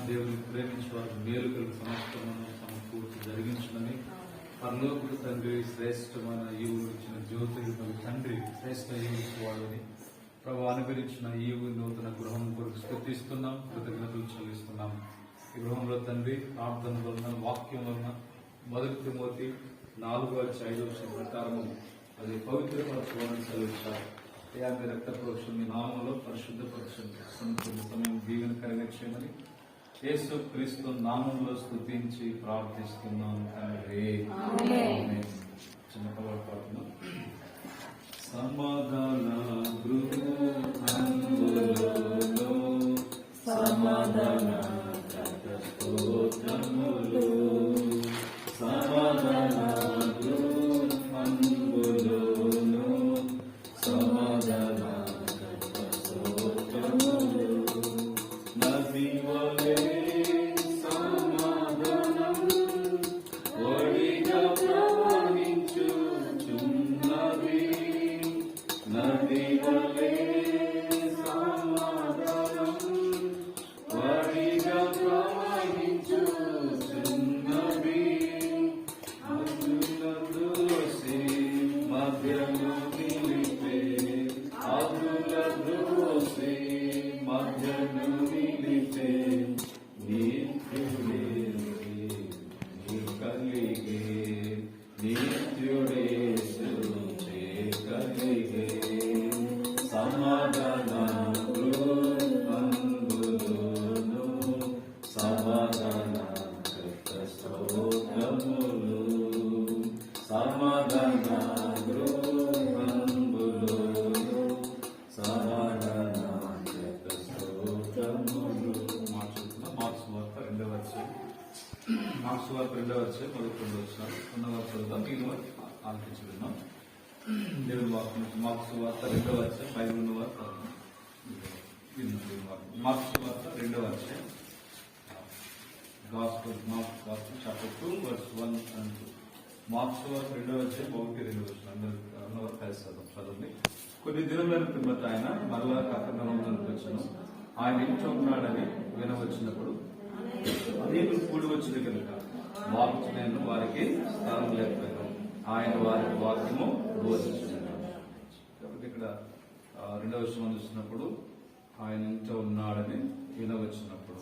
దేవుని ప్రేమించి వారు మేలు కలిగి సమస్తమును సమకూర్చి జరిగించునని పరలోక తండ్రి శ్రేష్టమైన ఈవులు ఇచ్చిన జ్యోతి తండ్రి శ్రేష్ఠ ఈవులు వాడని ప్రభు అనుగ్రహించిన ఈవు నూతన గృహం కొరకు స్తుతిస్తున్నాం, కృతజ్ఞతలు చెల్లిస్తున్నాం. ఈ గృహంలో తండ్రి ప్రార్థన వలన వాక్యం వలన 1 తిమోతి 4:5 ప్రకారము అది పవిత్రపరచుకోవాలని సెలవిచ్చారు. మీ రక్త ప్రోక్షణ మీ నామంలో పరిశుద్ధపరచండి, సంపూర్ణ సమయం దీవెనకరంగా చేయమని యేసు క్రీస్తు నామంలో స్తుతించి ప్రార్థిస్తున్నాను తండ్రి. చిన్న పదవి పాడుతున్నాం. సమాధాన గృహంబులో సమాధాన స్తోత్రములు, సమాధాన గృహంబులో సమాధాన స్తోత్రములు, నది వలె సమాధానం ఒడిగా ప్రవహించుచున్నది, నది వలె సమాధానం ఒడిగా ప్రవహించుచున్నది, అదుల దోసి మధ్యలో నిలిపే, అదుల దోసి మధ్యలో నిలిపే నిత్యుడే కలిగే, నిత్యుడే కలిగే సమాధాన గృహంబులోను సమాధాన స్తోత్రములు, సమాధాన గృహంబులోను సమాధాన స్తోత్రములు. మార్క్స్ వార్త 2వ అధ్యాయం, మార్క్స్ వార్త 2వ అధ్యాయం 11వ వచనం ఉన్నవారు చదువుతాం, మిగిలిన వారు ఆలోచించి విన్నాం. దేవుని వాక్యం మార్క్స్ వార్త 2వ అధ్యాయం 5 వారు మార్క్స్ వార్త 2వ అధ్యాయం, గాస్పెల్ మార్క్స్ వార్త చాప్టర్ 2 verse 1 and 2. మార్క్స్ వార్త 2వ అధ్యాయం 1-2 వచనాలు ఉన్నవారు కలిసి చదవండి. కొన్ని దినముల పిమ్మట ఆయన మరలా కపెర్నహూమునకు వచ్చెను. ఆయన ఇంట్లో ఉన్నాడని వినవచ్చినప్పుడు అనేకులు కూడి వచ్చింది కనుక వాక్యమైన వారికి స్థలం లేకపోయాను. ఆయన వారికి వాక్యము బోధించినాడు. కాబట్టి ఇక్కడ 2వ వచనం చూసినప్పుడు ఆయన ఇంట్లో ఉన్నాడని వినవచ్చినప్పుడు,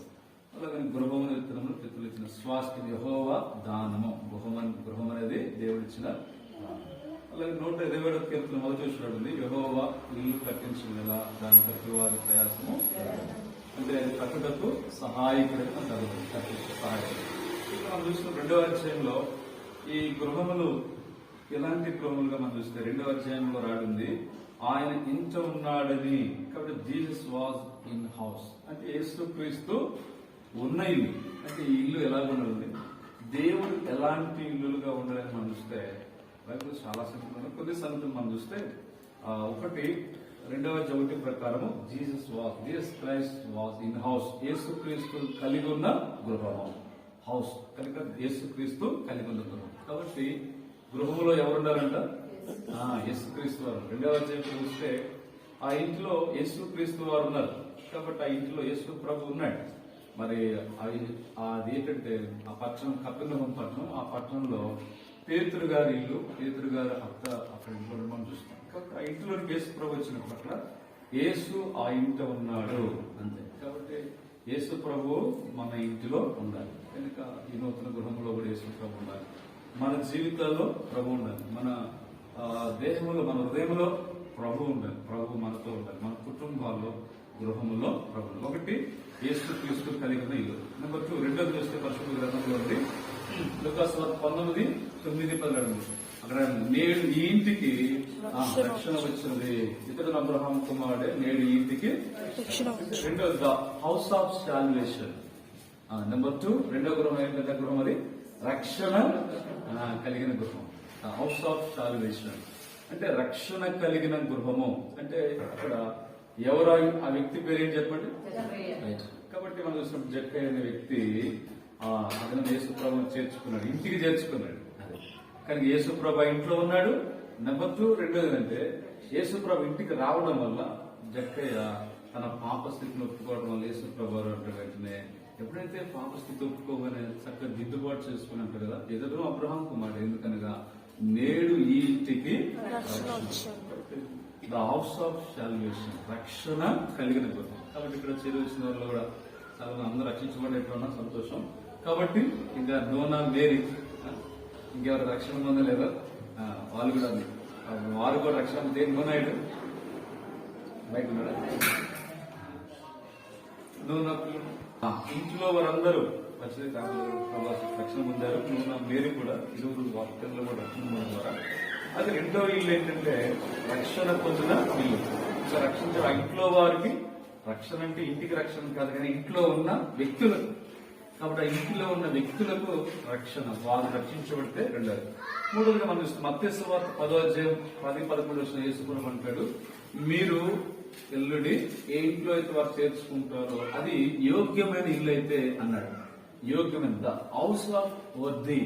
అలాగే గృహం విత్తనములు పితరులు ఇచ్చిన స్వాస్థ్యం యెహోవా దానము, గృహం అనేది దేవుడిచ్చిన దానం. అలాగే 127వ కీర్తన మొదటి చూసినట్టుంది, యెహోవా ఇల్లు కట్టించిన ఎలా దాని కట్టి వారి ప్రయాసము, అంటే అది కట్టుటకు సహాయకుడిగా సహాయకుడు. ఇక్కడ మనం చూసిన 2వ అధ్యాయంలో ఈ గృహములు ఎలాంటి గృహములుగా మనం చూస్తే 2వ అధ్యాయంలో రాడింది ఆయన ఇంట ఉన్నాడని. కాబట్టి జీసస్ వాజ్ ఇన్ హౌస్, అంటే యేసు క్రీస్తు ఉన్న ఇల్లు. అంటే ఈ ఇల్లు ఎలా ఉండాలి, దేవుడు ఎలాంటి ఇల్లులుగా ఉండాలని మనం చూస్తే బైబిల్ చాలా సంఖ్యలో కొన్ని సంగతులు మనం చూస్తే, ఒకటి 2వ అధ్యాయం ప్రకారము Jesus Christ was in house, యేసు క్రీస్తు కలిగి ఉన్న గృహము, హౌస్ కనుక యేసు క్రీస్తు కలిగి ఉన్న గృహం. కాబట్టి గృహంలో ఎవరున్నారంట, యేసు క్రీస్తు వారు. 2వ అధ్యాయం చూస్తే ఆ ఇంట్లో యేసు క్రీస్తు వారు ఉన్నారు. కాబట్టి ఆ ఇంట్లో యేసు ప్రభు ఉన్నాడు. మరి అది ఏంటంటే ఆ పట్టణం కపెర్నహూము పట్టణం, ఆ పట్టణంలో పేతురు గారి ఇల్లు, పేతురు గారి అత్త అక్కడ ఇంట్లో మనం చూస్తాం. కాబట్టి ఆ ఇంట్లోకి యేసు ప్రభు వచ్చినప్పుడు అక్కడ యేసు ఆ ఇంట ఉన్నాడు అంతే. కాబట్టి యేసు ప్రభు మన ఇంటిలో ఉండాలి. కనుక ఈ నూతన గృహంలో కూడా యేసు ప్రభు ఉండాలి. మన జీవితాల్లో ప్రభు ఉండాలి. మన దేహంలో, మన హృదయంలో ప్రభు ఉండాలి. ప్రభు మనతో ఉండాలి. మన కుటుంబాల్లో, గృహంలో ప్రభు. ఒకటి యేసు క్రీస్తు కలిగిన ఇల్లు. నెంబర్ 2 రెండోది చూస్తే పరిశుద్ధ గ్రంథంలో ఉంది లూకాసు వార్త 19:9-10 అక్కడ నేడు ఈ ఇంటికి రక్షణ వచ్చింది, ఇతడు అబ్రహాము కుమారుడే, నేడు ఈ ఇంటికి. రెండోది the house of salvation. Number 2 రెండో గృహం ఏంటంటే గృహం అది రక్షణ కలిగిన గృహం. హౌస్ ఆఫ్ సాల్వేషన్ అంటే రక్షణ కలిగిన గృహము. అంటే అక్కడ ఎవరు ఆ వ్యక్తి పేరు ఏం చెప్పండి. కాబట్టి మనం చూసినప్పుడు జక్కయ్య అనే వ్యక్తి అతను యేసుప్రభుని చేర్చుకున్నాడు, ఇంటికి చేర్చుకున్నాడు. కానీ యేసుప్రభు ఇంట్లో ఉన్నాడు. నెంబర్ 2 రెండోది అంటే యేసుప్రభు ఇంటికి రావడం వల్ల జక్కయ్య తన పాప స్థితిని ఒప్పుకోవడం వల్ల యేసుప్రభు అంటే వెంటనే ఎప్పుడైతే ఎప్పుడైతే పాపస్థితి ఒప్పుకోగానే చక్కగా దిద్దుబాటు చేసుకుని అంటారు కదా, ఎదురు అబ్రహాం కుమారుడు, ఎందుకనగా నేడు ఈ ఇంటికి ద హౌస్ ఆఫ్ సాల్వేషన్, రక్షణ కలిగిన గృహం. కాబట్టి ఇక్కడ చేరి వచ్చిన వాళ్ళు కూడా చాలా అందరూ రక్షించబడేట్టున్నా సంతోషం. కాబట్టి ఇంకా నోనా మేరీ ఇంకెవరు రక్షణ పొందలేదో వాళ్ళు కూడా వారు కూడా రక్షణ దేని నోనాయుడు బయట ఉన్నాడా, నూనె ఇంట్లో వారందరూ వచ్చింది రక్షణ పొందారు. నూనె మేరీ కూడా ఇరువురు వాక్యంలో కూడా రక్షణ పొందడం ద్వారా అది రెండో ఇల్లు ఏంటంటే రక్షణ పొందిన ఇల్లు. సో రక్షించిన ఇంట్లో వారికి రక్షణ అంటే ఇంటికి రక్షణ కాదు కానీ ఇంట్లో ఉన్న వ్యక్తులకు. కాబట్టి ఆ ఇంటిలో ఉన్న వ్యక్తులకు రక్షణ, వారు రక్షించబడితే రెండోది. మూడోదిగా మనం చూస్తాం మత్తయి సువార్త 10:11 యేసుప్రభు అంటాడు, మీరు ఎల్లుడి ఏ ఇంట్లో అయితే వారు చేర్చుకుంటారో అది యోగ్యమైన ఇల్లు అయితే అన్నాడు. యోగ్యమైన the house of worthy.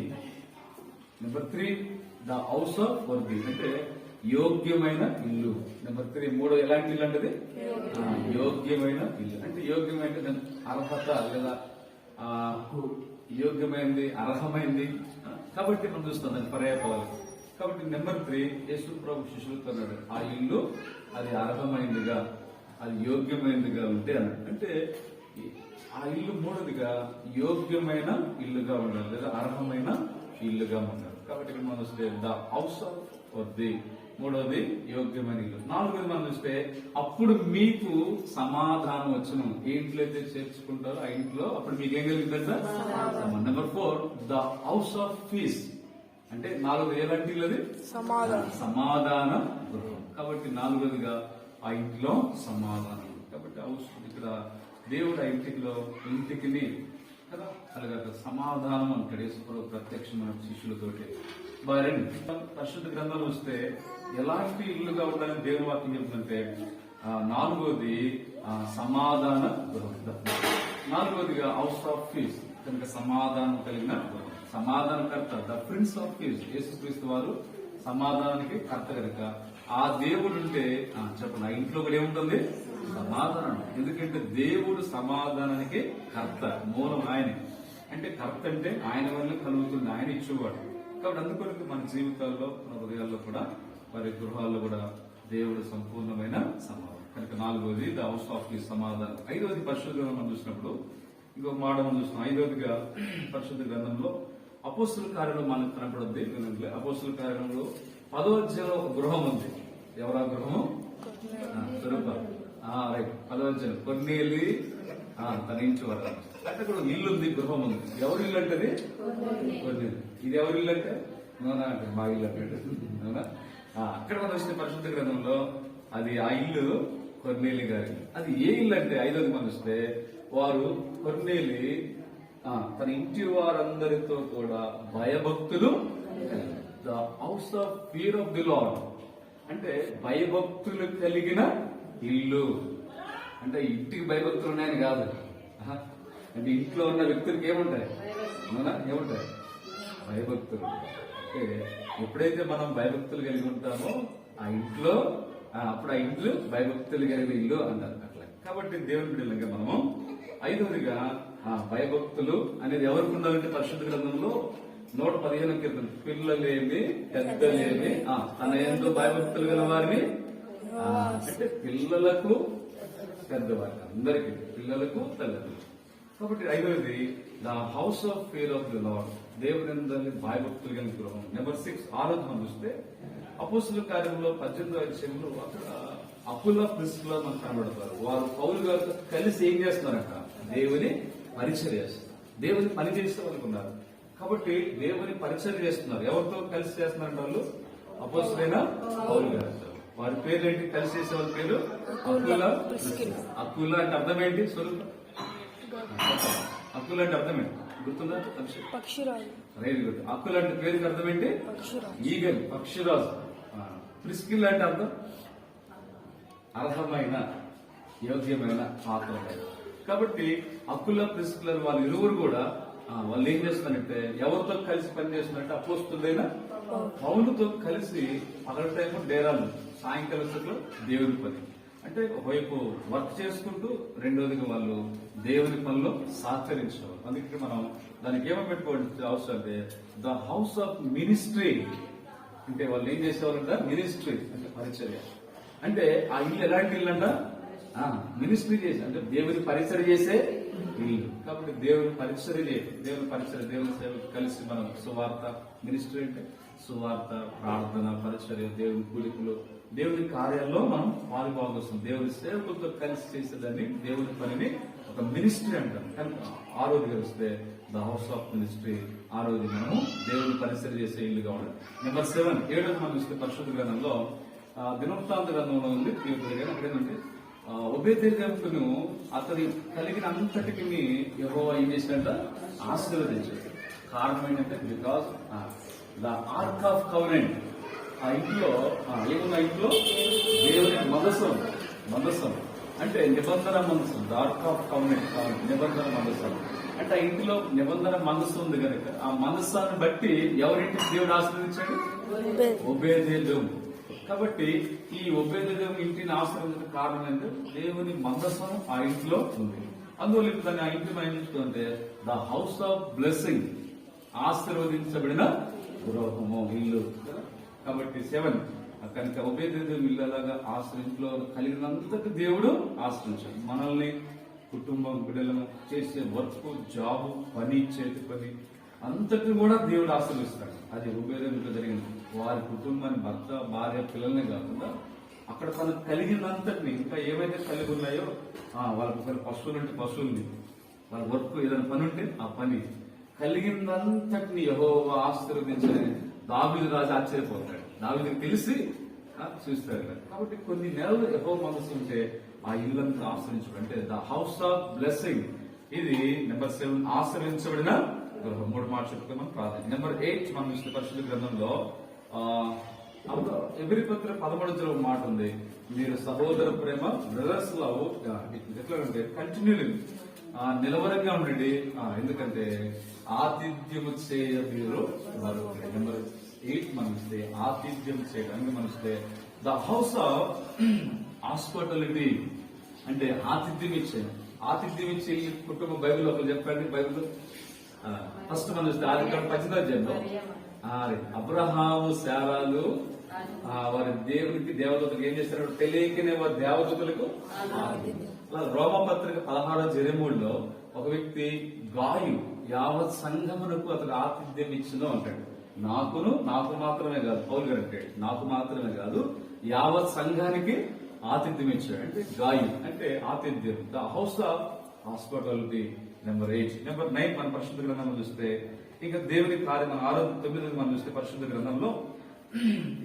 Number 3 the house of worthy అంటే యోగ్యమైన ఇల్లు. నెంబర్ 3 మూడో ఎలాంటి ఇల్లు అంటే యోగ్యమైన ఇల్లు. అంటే యోగ్యమైన అర్హత లేదా యోగ్యమైనది, అర్హమైంది. కాబట్టి మనం చూస్తాం దాని పర్యాపదాలు. కాబట్టి నెంబర్ 3 యేసు ప్రభు శిష్యులతో అన్నాడు, ఆ ఇల్లు అది అర్హమైందిగా, అది యోగ్యమైనదిగా ఉంటే అన్నాడు. అంటే ఆ ఇల్లు మూడోదిగా యోగ్యమైన ఇల్లుగా ఉండాలి లేదా అర్హమైన ఇల్లుగా ఉండాలి. కాబట్టి ఇక్కడ మనం చూస్తే ద హౌస్ ఆఫ్ వర్ది, మూడోది యోగ్యమైన ఇల్లు. నాలుగోది మనం చూస్తే అప్పుడు మీకు సమాధానం వచ్చును. ఏ ఇంట్లో అయితే చేర్చుకుంటారో ఆ ఇంట్లో అప్పుడు మీకు ఏం కలిగిందంట. Number 4 the house of peace అంటే నాలుగోది ఎలాంటి ఇల్లు అది సమాధాన గృహం. కాబట్టి నాలుగోదిగా ఆ ఇంట్లో సమాధానం. కాబట్టి హౌస్ ఇక్కడ దేవుడు ఆ ఇంటికి కదా అలాగే సమాధానం అంటాడు యేసుప్రభు ప్రత్యక్షమైన శిష్యులతోటి. పరిశుద్ధ గ్రంథాలు వస్తే ఎలాంటి ఇల్లుగా ఉండాలని దేవుని వాక్యం చెప్తుందంటే నాలుగోది సమాధాన గృహం. నాలుగోదిగా హౌస్ ఆఫ్ పీస్ కనుక సమాధానం కలిగిన గృహం. సమాధానకర్త ద ప్రిన్స్ ఆఫ్ పీస్ యేసుక్రీస్తు వారు సమాధానానికి కర్త కనుక ఆ దేవుడు ఉంటే చెప్పండి ఆ ఇంట్లో కూడా ఏముంటుంది సమాధానం. ఎందుకంటే దేవుడు సమాధానానికి కర్త, మూలం ఆయన. అంటే కర్త అంటే ఆయన వల్ల కలుగుతుంది, ఆయన ఇచ్చేవాడు. కాబట్టి అందుకొరకు మన జీవితాల్లో మన హృదయాల్లో కూడా వారి గృహాల్లో కూడా దేవుడు సంపూర్ణమైన సమాధానం. కనుక నాలుగోది ద హౌస్ ఆఫ్ పీస్ సమాధానం. ఐదవది పరిశుద్ధ గ్రంథం చూసినప్పుడు ఇంకొక మాట మనం చూస్తున్నాం. ఐదవదిగా పరిశుద్ధ గ్రంథంలో అపోస్తుల కార్యంలో మనకు కనపడుద్ది. అపోస్తుల కార్యంలో 10వ అధ్యాయంలో ఒక గృహం ఉంది. ఎవరా గృహము? రైట్ 10వ అధ్యాయం కొర్నేలి తన ఇంటి వరకు అంటే కూడా ఇల్లు ఉంది, గృహం ఉంది. ఎవరి ఇల్లు అంటే కొర్నేలి. ఇది ఎవరి ఇల్లు అంటే నోనా అంటే మా ఇల్లు అంటే అవునా. అక్కడ మనం వచ్చిన పరిశుద్ధ గ్రంథంలో అది ఆ ఇల్లు కొర్నేలి గారి. అది ఏ ఇల్లు అంటే ఐదోది మనం వస్తే వారు కొర్నేలి తన ఇంటి వారందరితో కూడా భయభక్తులు the house of fear of the lord అంటే భయభక్తులు కలిగిన ఇల్లు. అంటే ఇంటికి భయభక్తులు ఉన్నాయని కాదు, అంటే ఇంట్లో ఉన్న వ్యక్తులకి ఏముంటాయి అవునా, ఏముంటాయి భయభక్తులు. అంటే ఎప్పుడైతే మనం భయభక్తులు కలిగి ఉంటామో ఆ ఇంట్లో అప్పుడు ఆ ఇల్లు భయభక్తులు కలిగిన ఇల్లు అంటారు అట్లా. కాబట్టి దేవుని బిడ్డలుగా మనము ఐదవదిగా భయభక్తులు అనేది ఎవరికి ఉండాలంటే పరిశుద్ధ గ్రంథంలో 115 కీర్తన పిల్లలేమి పెద్దలేమి తన యందు భయభక్తులు గల వారిని అంటే పిల్లలకు పెద్దవారికి అందరికీ పిల్లలకు తల్లిదండ్రులు. కాబట్టి ఐదవది the house of fear of the lord దేవుని భయభక్తులు కలిగిన గృహం. నెంబర్ 6 ఆరోగ్యం మనం చూస్తే అపోస్తుల కార్యంలో 18వ అధ్యాయంలో అక్కడ అపుల్లా ప్రిస్కిల్లా మనకు కనబడతారు. వారు పౌలు గారితో కలిసి ఏం చేస్తున్నారంట దేవుని పరిచర్య చేస్తున్నారు. దేవుని పని చేసే వాళ్ళకు ఉన్నారు. కాబట్టి దేవుని పరిచర్య చేస్తున్నారు. ఎవరితో కలిసి చేస్తున్నారంట వాళ్ళు అపోస్తులైన పౌలు గారు. వారి పేరు ఏంటి? కలిసి చేసే వాళ్ళ పేరు అకులా. అకులా అంటే అర్థం ఏంటి? స్వరూపం అకులా అంటే అర్థం ఏంటి గుర్తుందా? రైలు గుర్తు. అకులా అంటే పేరుకి అర్థం ఏంటి? ఈగల్, పక్షిరాజు. ప్రిస్కిల్ అంటే అర్థం అర్హమైన యోగ్యమైన పాత్ర. కాబట్టి అకులా ప్రిస్కిల్ వాళ్ళ ఇరువురు కూడా వాళ్ళు ఏం చేస్తున్నారంటే ఎవరితో కలిసి పనిచేస్తున్నారంటే అపోస్తులైన పౌలుతో కలిసి పగల టైము డేరాలు, సాయంకాలం దేవుని పని. అంటే ఒకవైపు వర్క్ చేసుకుంటూ రెండోదిగా వాళ్ళు దేవుని పనిలో సహకరించేవారు. అందుకే మనం దానికి ఏమో పెట్టుకోవాల్సిన అవసరం అంటే ద హౌస్ ఆఫ్ మినిస్ట్రీ. అంటే వాళ్ళు ఏం చేసేవారంట? మినిస్ట్రీ అంటే పరిచర్య. అంటే ఆ ఇల్లు ఎలాంటి ఇల్లు అంట? మినిస్ట్రీ చేసి, అంటే దేవుని పరిచర్య చేసే ఇల్లు. కాబట్టి దేవుని పరిచర్య చేయడం, దేవుని సేవ కలిసి మనం సువార్త, మినిస్ట్రీ అంటే సువార్త, ప్రార్థన, పరిచర్య, దేవుని కూలికలు, దేవుని కార్యాల్లో మనం పాలుభాగం, దేవుని సేవకులతో కలిసి చేసేదాన్ని దేవుని పనిని ఒక మినిస్ట్రీ అంటాం. కానీ ఆ రోజు కలిస్తే ద హౌస్ ఆఫ్ మినిస్ట్రీ, ఆ రోజు మనము దేవుని పరిచర్య చేసే ఇల్లుగా ఉండాలి. నెంబర్ 7, 7వ మనం చూస్తే పరిశుద్ధ గ్రంథంలో దినవృత్తాంత గ్రంథంలో ఉంది. అక్కడ ఏంటంటే ఒబేదెదోమును అతని కలిగిన అంతటికి యెహోవా ఏం చేసినట్ట? ఆశీర్వదించాడు. కారణం ఏంటంటే because the arc of covenant, ఆ ఇంట్లో ఏమున్న ఇంట్లో దేవుని మందసం అంటే నిబంధన మందసం, ద ఆర్క్ ఆఫ్ కవెనెంట్, నిబంధన మందసం అంటే ఆ ఇంటిలో నిబంధన మనస్సు ఉంది కనుక ఆ మనస్సాన్ని బట్టి ఎవరింటికి దేవుడు ఆశీర్వదించాడు? ఒబేదెదోము. కాబట్టి ఈ ఒబేదెదోము ఇంటిని ఆశ్రయించిన కారణం ఏంటంటే దేవుని మందసం ఆ ఇంట్లో ఉంది. అందువల్ల ఇప్పుడు దాన్ని ఆ ఇంటి మనం చూసుకుంటే ద హౌస్ ఆఫ్ బ్లెస్సింగ్, ఆశీర్వదించబడిన గృహము, ఇల్లు. కాబట్టి 7 కనుక ఒబేదెదోము ఇల్లు అలాగా ఇంట్లో కలిగినంతకు దేవుడు ఆశ్రయించాడు. మనల్ని, కుటుంబం, బిడ్డలను, చేసే వర్క్, జాబ్, పని, చేతి పని అంతటి కూడా దేవుడు ఆశీర్వదిస్తాడు. అది ఒబేదెదోములో జరిగింది. వారి కుటుంబాన్ని, భర్త, భార్య, పిల్లల్ని కాకుండా అక్కడ తనకు కలిగినంతటిని, ఇంకా ఏవైతే కలిగి ఉన్నాయో వాళ్ళకి ఒకవేళ పశువులు అంటే పశువుల్ని, వాళ్ళ వర్క్ ఏదైనా పని ఉంటే ఆ పని కలిగినంతటిని యెహోవా ఆశీర్వదించని దావీదు రాజు ఆశ్చర్యపోతాడు. దావీదుకి తెలిసి చూస్తాడు. కాబట్టి కొన్ని నెలలు యెహోవా మనసు ఉంటే ఆ ఇల్లంతా ఆశ్రయించడం అంటే ద హౌస్ ఆఫ్ బ్లెస్సింగ్. ఇది నెంబర్ 7, ఆశ్రయించబడిన గృహం. 3 మాట చెప్పుకుని మనం ప్రార్థన. నెంబర్ 8 మనం చూసిన పరిశుద్ధ గ్రంథంలో ఎబ్రీ పత్ర 13వ మాట ఉంది. మీరు సహోదర ప్రేమ, బ్రదర్స్ లవ్ ఎట్లా అంటే కంటిన్యూలీ నిలవరంగా ఉండండి. ఎందుకంటే ఆతిథ్యము చేయ మీరు. నెంబర్ 8 మనం ఇస్తే ఆతిథ్యం చేయడానికి మనం ఇస్తే ద హౌస్ ఆఫ్ హాస్పిటాలిటీ అంటే ఆతిథ్యం ఇచ్చే కుటుంబం. బైబిల్ ఒకరు చెప్పండి. బైబిల్ ఫస్ట్ మనం చూస్తే ఆదికాండం 18వ అధ్యాయంలో అబ్రహాము, శారాలు వారి దేవునికి దేవదూతలకు ఏం చేశారు? తెలియకనే వారి దేవదూతలకు. రోమపత్రిక 16:23లో ఒక వ్యక్తి గాయు యావత్ సంఘమునకు అతను ఆతిథ్యం ఇచ్చును అంటాడు. నాకు మాత్రమే కాదు, పౌలు గారు అంటాడు, నాకు మాత్రమే కాదు యావత్ సంఘానికి ఆతిథ్యం ఇచ్చాడు. అంటే గాయు అంటే ఆతిథ్యం. The house of hospitality. Number 8. Number 9 మన పరిశుద్ధ గ్రంథంలో చూస్తే ఇంకా దేవుని కార్యం 6:9 మనం చూస్తే పరిశుద్ధ గ్రంథంలో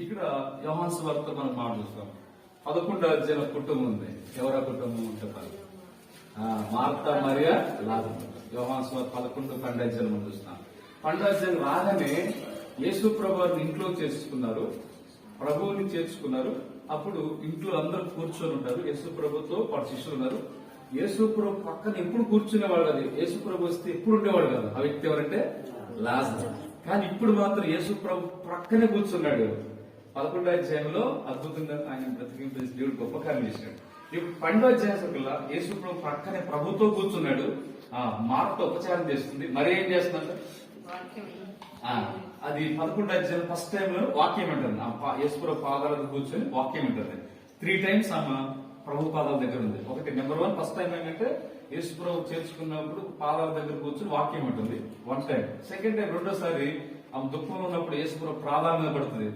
ఇక్కడ యోహాను సువార్త మనం మాట చూస్తాం. 11వ అధ్యాయంలో కుటుంబం ఉంది. ఎవరా కుటుంబం చెప్పాలి? మార్తా, మరియా, లాజరు. యోహాను సువార్త 11:12 అధ్యాయం మనం చూస్తాం. 12వ అధ్యాయం రాగానే యేసు ప్రభువుని ఇంట్లో చేర్చుకున్నారు, ప్రభువుని చేర్చుకున్నారు. అప్పుడు ఇంట్లో అందరూ కూర్చొని ఉంటారు. యేసు ప్రభుతో పాటు శిష్యులు ఉన్నారు. యేసు ప్రభు పక్కన ఎప్పుడు కూర్చునేవాడు కాదు. యేసు ప్రభు వస్తే ఎప్పుడు ఉండేవాడు కాదు. ఆ వ్యక్తి ఎవరంటే లాజరు. కానీ ఇప్పుడు మాత్రం యేసు ప్రభు ప్రక్కనే కూర్చున్నాడు. 11వ అధ్యాయంలో అద్భుతంగా ఆయన బ్రతికింపేసి దేవుడు గొప్ప కార్యం చేశాడు. ఇప్పుడు 12వ అధ్యాయంలో యేసు ప్రభు ప్రక్కనే ప్రభుతో కూర్చున్నాడు. మార్త ఉపచారం చేస్తుంది. మరి ఏం చేస్తున్నారు? అది 11వ అధ్యాయం ఫస్ట్ టైం లో వాక్యం అంటుంది. యేసు ప్రభు పాదాల దగ్గర కూర్చొని వాక్యం అంటుంది. 3 times ఆమె ప్రభు పాదాల దగ్గర ఉంది. ఒకటి నెంబర్ 1 ఫస్ట్ టైం ఏంటంటే యేసు ప్రభు చేర్చుకున్నప్పుడు పాదాల దగ్గర కూర్చొని వాక్యం ఉంటుంది 1 time. సెకండ్ టైం రెండోసారి ఆమె దుఃఖంలో ఉన్నప్పుడు యేసు ప్రభు ప్రాధాన్యత మీద పడుతుంది.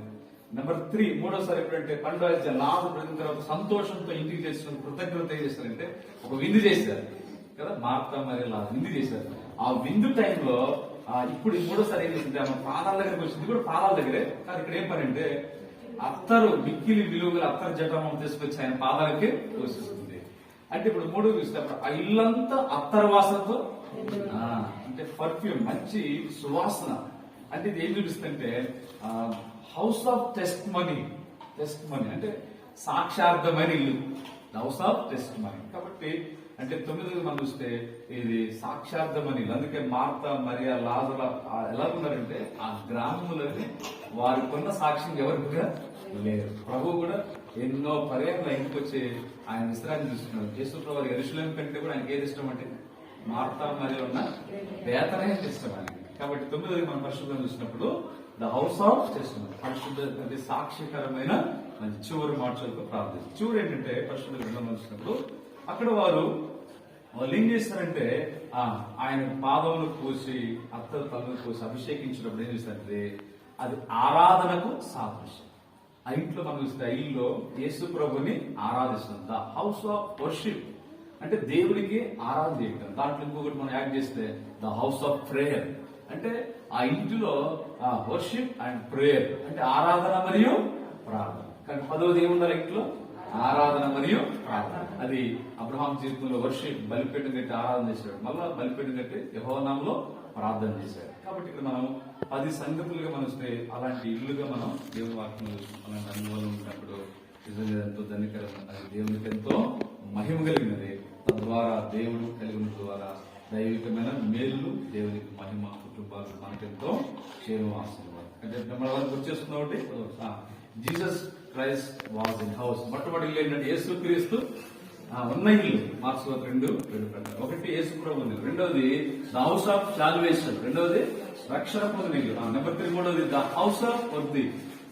నెంబర్ 3 మూడోసారి ఎప్పుడంటే 12వ అధ్యాయం లాభం ప్రతి తర్వాత సంతోషంతో ఇంటికి చేసిన కృతజ్ఞత ఏం చేస్తారంటే ఒక విందు చేశారు కదా. మార్తా మరి విందు చేశారు. ఆ విందు టైంలో ఇప్పుడు మూడోసారి ఏం చేసింది? ఆమె పాదాల దగ్గరకు వచ్చింది కూడా పాదాల దగ్గరే. కానీ ఇక్కడ ఏం పని అంటే అత్తరు మిక్కిలి విలువగల అత్తరు జటం తీసుకొచ్చి ఆయన పాదాలకి పోషిస్తుంది. అంటే ఇప్పుడు 3 చూస్తే ఆ ఇల్లంతా అత్తరు వాసనతో అంటే పర్ఫ్యూమ్, మంచి సువాసన. అంటే ఇది ఏం చూపిస్తుంటే హౌస్ ఆఫ్ టెస్ట్ మనీ అంటే సాక్షార్థమైన ఇల్లు, హౌస్ ఆఫ్ టెస్ట్ మనీ. కాబట్టి అంటే 9 మనం చూస్తే ఇది సాక్షార్థమైన ఇల్లు. అందుకే మార్తా, మరియా, లాజరు ఎలా ఉన్నారంటే ఆ గ్రామంలోనే వారికున్న సాక్ష్యం ఎవరికి కూడా లేదు. ప్రభు కూడా ఎన్నో పర్యాలు ఇంటికి వచ్చి ఆయన విశ్రాంతి తీసుకున్నాడు. యేసుప్రభు యెరూషలేం కంటే కూడా ఆయనకి ఏది ఇష్టం అంటే మార్తా మరియు ఉన్న బేతనే ఇష్టం ఆయనకి. కాబట్టి 9వ మనం పరిశుద్ధం చూసినప్పుడు ద హౌస్ ఆఫ్ చేస్తున్నారు. పరిశుద్ధ సాక్షికరమైన మంచి చివరి మార్చలకు ప్రార్థన. చివరి ఏంటంటే పరిశుద్ధ గ్రంథం చూసినప్పుడు అక్కడ వాళ్ళు ఏం చేస్తారంటే ఆయన పాదములు పూసి అత్తల తలను పూసి అభిషేకించినప్పుడు ఏం చేస్తారంటే అది ఆరాధనకు సాదృశ్యం. ఆ ఇంట్లో మనం చూస్తే ఆ ఇల్లు యేసు ప్రభుని ఆరాధిస్తుంది. ద హౌస్ ఆఫ్ వర్షిప్ అంటే దేవునికి ఆరాధన చేయటం. దాంట్లో ఇంకొకటి మనం యాడ్ చేస్తే ద హౌస్ ఆఫ్ ప్రేయర్ అంటే ఆ ఇంటిలో వర్షిప్ అండ్ ప్రేయర్ అంటే ఆరాధన మరియు ప్రార్థన. కానీ 10వది ఏముండాలి ఇంట్లో? ఆరాధన మరియు ప్రార్థన. అది అబ్రహాం జీవితంలో వర్షిప్ బలిపీఠం కట్టి ఆరాధన చేశాడు, మళ్ళా బలిపీఠం కట్టి యెహోవా నామములో ప్రార్థన చేశాడు. కాబట్టి ఇక్కడ మనం 10 సంగతులుగా మనం వస్తే అలాంటి ఇల్లుగా మనం దేవుని వాక్యంలో అలాంటి అనుభవం ఉన్నప్పుడు నిజంగా ఎంతో ధన్యకరం. అది దేవునికి ఎంతో మహిమ కలిగినది. తద్వారా దేవుడు కలిగిన ద్వారా దైవికమైన మేలు, దేవునికి మహిమ, కుటుంబాలు మనకెంతో చేరువాల్సింది. అంటే మిమ్మల్ని వరకు వచ్చేస్తున్న ఒకటి Jesus Christ was in house. మొట్టమొదటి ఇల్లు ఏంటంటే యేసు క్రీస్తు ఉన్న ఇల్లు. మార్క్స్ 2:2 ప్రకారం ఒకటి యేసు ప్రభు ఉంది, రెండవది ద హౌస్ ఆఫ్ సాల్వేషన్, రెండవది రక్షణ పొందిన ఇల్లు. నెంబర్ 3 మూడవది ద హౌస్ ఆఫ్ వర్ది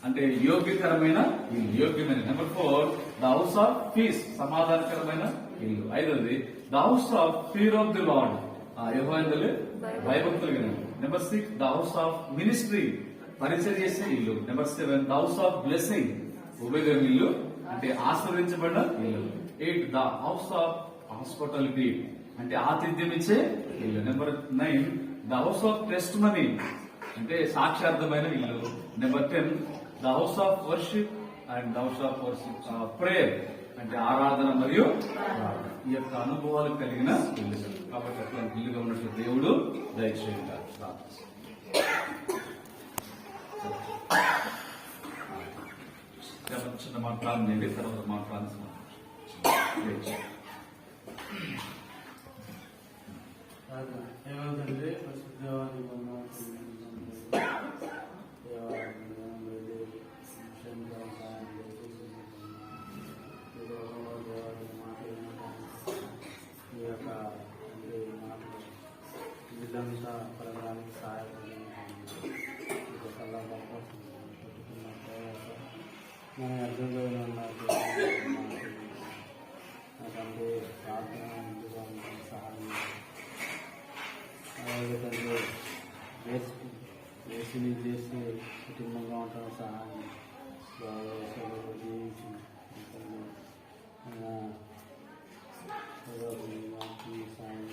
అంటే యోగ్యకరమైన ఇల్లు, యోగ్యమైన. Number 4 the house of peace సమాధానకరమైన ఇల్లు. ఐదవది the house of fear of the Lord యెహోవాయందు భయభక్తులు. Number 6 the house of ministry పరిచయం చేసే ఇల్లు. Number 7 the house of blessing ఉభయగం ఇల్లు అంటే ఆశీర్వదించబడిన ఇల్లు. 8 ద హౌస్ ఆఫ్ హాస్పిటాలిటీ అంటే ఆతిథ్యం ఇచ్చే ఇల్లు. Number 9 the house of test money అంటే సాక్షార్థమైన ఇల్లు. Number 10 the house of worship and the house of worship prayer అంటే ఆరాధన మరియు ఈ యొక్క అనుభవాలు కలిగిన ఇల్లు. కాబట్టి అట్లాంటి ఇల్లుగా ఉన్నట్టు దేవుడు దయచేయండి. చిన్న మాట్లాడండి, తర్వాత మాట్లాడాల్సిన ఏమంటే ఈ యొక్క ఇల్లంతా పరగడానికి సహాయపడి మన అర్థంలో నాకంటే ప్రార్థన ముందుగా సహాయం అలాగే తండ్రి వేసిని చేసి కుటుంబంగా ఉండడం సహాయం బాగా జీవించి సాయం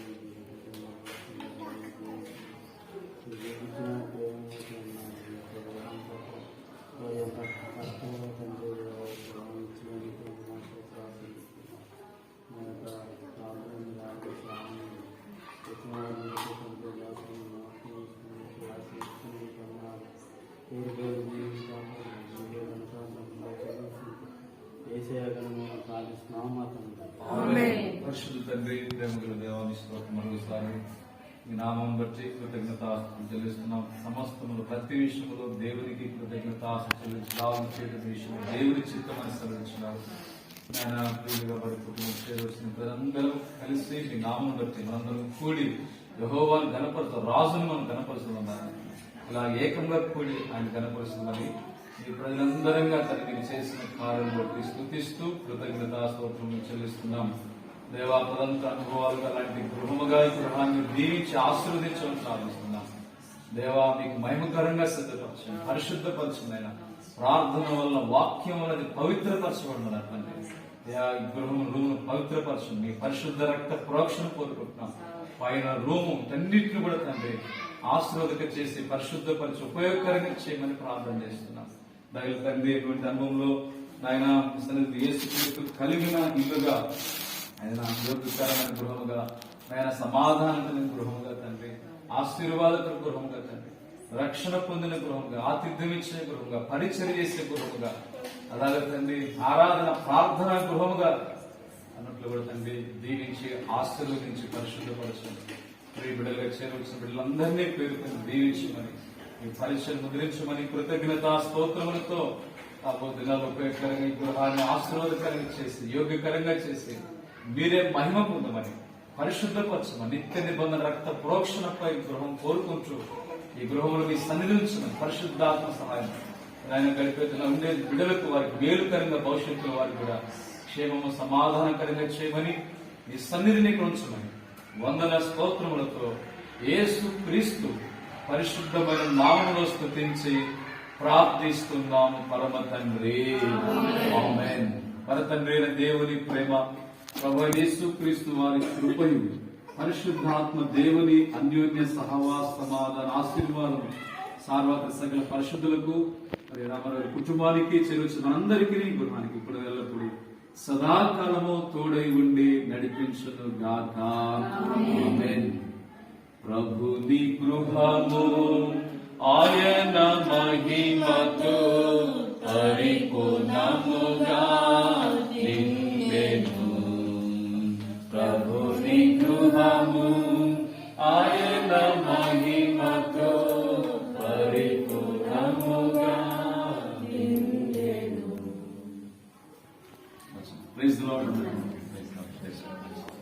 పరిశుద్ధ తండ్రి, ప్రేమగల దేవాన్ని స్తోత్రం మరొకసారి మీ నామం బట్టి కృతజ్ఞతాస్తులు చెల్లిస్తున్నాం. సమస్తములు ప్రతి విషయంలో దేవునికి కృతజ్ఞతాస్తులు చెల్లించడం చేయడం విషయంలో దేవుని చిత్తం అనుసరించినారు. ఆయన ప్రియులుగా వారి కుటుంబం చేరవలసిన ప్రజలందరూ కలిసి మీ నామం బట్టి మనందరం కూడి యెహోవాను గణపరుస్తూ రాజును మనం గణపరుస్తున్నాం. ఇలా ఏకంగా కూడి ఆయన గణపరుస్తుందని ఈ ప్రజలందరంగా తనకి చేసిన కార్యం బట్టి స్తుతిస్తూ కృతజ్ఞతా స్తోత్రం చెల్లిస్తున్నాం. దేవా తదంత అనుభవాలుగా లాంటి గృహముగా ఈ గృహాన్ని దీవించి ఆశీర్వదించడం సాధిస్తున్నాం. దేవా మీకు మహిమకరంగా సిద్ధపరచండి, పరిశుద్ధపరచండి. ప్రార్థన వల్ల వాక్యం అనేది పవిత్రపరచబడినది. అట్లండి ఈ గృహమును పవిత్రపరచండి. మీ పరిశుద్ధ రక్త ప్రోక్షణ కోరుకుంటున్నాం. పైన రూము అన్నింటిని కూడా తండ్రి ఆశీర్వదక చేసి పరిశుద్ధపరిచి ఉపయోగకరంగా చేయమని ప్రార్థన చేస్తున్నాం. దయల తండ్రి ఎటువంటి అనుభవంలో ఆయన యేసుక్రీస్తు కలిగిన ఇల్లుగా ఆయన యోగ్యకరమైన గృహముగా, ఆయన సమాధానమైన గృహముగా తండ్రి, ఆశీర్వాదకర గృహముగా తండ్రి, రక్షణ పొందిన గృహముగా, ఆతిథ్యం ఇచ్చే గృహముగా, పరిచయం చేసే గృహముగా, అలాగే తండ్రి ఆరాధన ప్రార్థన గృహముగా అన్నట్లు కూడా తండ్రి దీవించి ఆశీర్వదించి పరిశుద్ధపరచండి. ప్రియ బిడ్డలుగా చేరవలసిన బిడ్డలందరినీ పేరుకొని దీవించమని, ఈ పరిచయం ముద్రించమని కృతజ్ఞతా స్తోత్రములతో కాబోయే దినాల్లో ఉపయోగకరంగా ఈ గృహాన్ని ఆశీర్వాదకరంగా చేసి యోగ్యకరంగా చేసి మీరే మహిమ పొందమని పరిశుద్ధపరచమని నిత్య నిబంధన రక్త ప్రోక్షణపై గృహం కోరుకుంటూ ఈ గృహంలో మీ సన్నిధి ఉంచమని పరిశుద్ధాత్మ సహాయం ఆయన గడిపేతున్న ఉండే బిడ్డలకు వారికి మేలుకరంగా భవిష్యత్తులో వారికి కూడా క్షేమము సమాధానకరంగా చేయమని మీ సన్నిధిని ఉంచమని వందన స్తోత్రములతో యేసు క్రీస్తు పరిశుద్ధమైన నామములో స్తుతించి ప్రార్థిస్తున్నాము పరమ తండ్రి ఆమేన్. పరతండ్రి అయిన దేవుని ప్రేమ, ప్రభువైన యేసు క్రీస్తు వారి కృపయు, పరిశుద్ధాత్మ దేవుని అన్యోన్య సహవాస సమాధాన ఆశీర్వాదం సార్వత్రిక సకల పరిశుద్ధులకు మరి రామరావు కుటుంబానికి చేరుచు మనందరికీ గృహానికి ఇప్పుడు ఎల్లప్పుడు సదాకాలము తోడై ఉండి నడిపించును గాక ఆమేన్. ప్రభుని గృహము ఆయన మహిమతో పరిపూర్ణముగా నిండెను. ప్రభుని గృహము ఆయన మహిమతో పరిపూర్ణముగా నిండెను. Praise the Lord. Praise God. Praise God.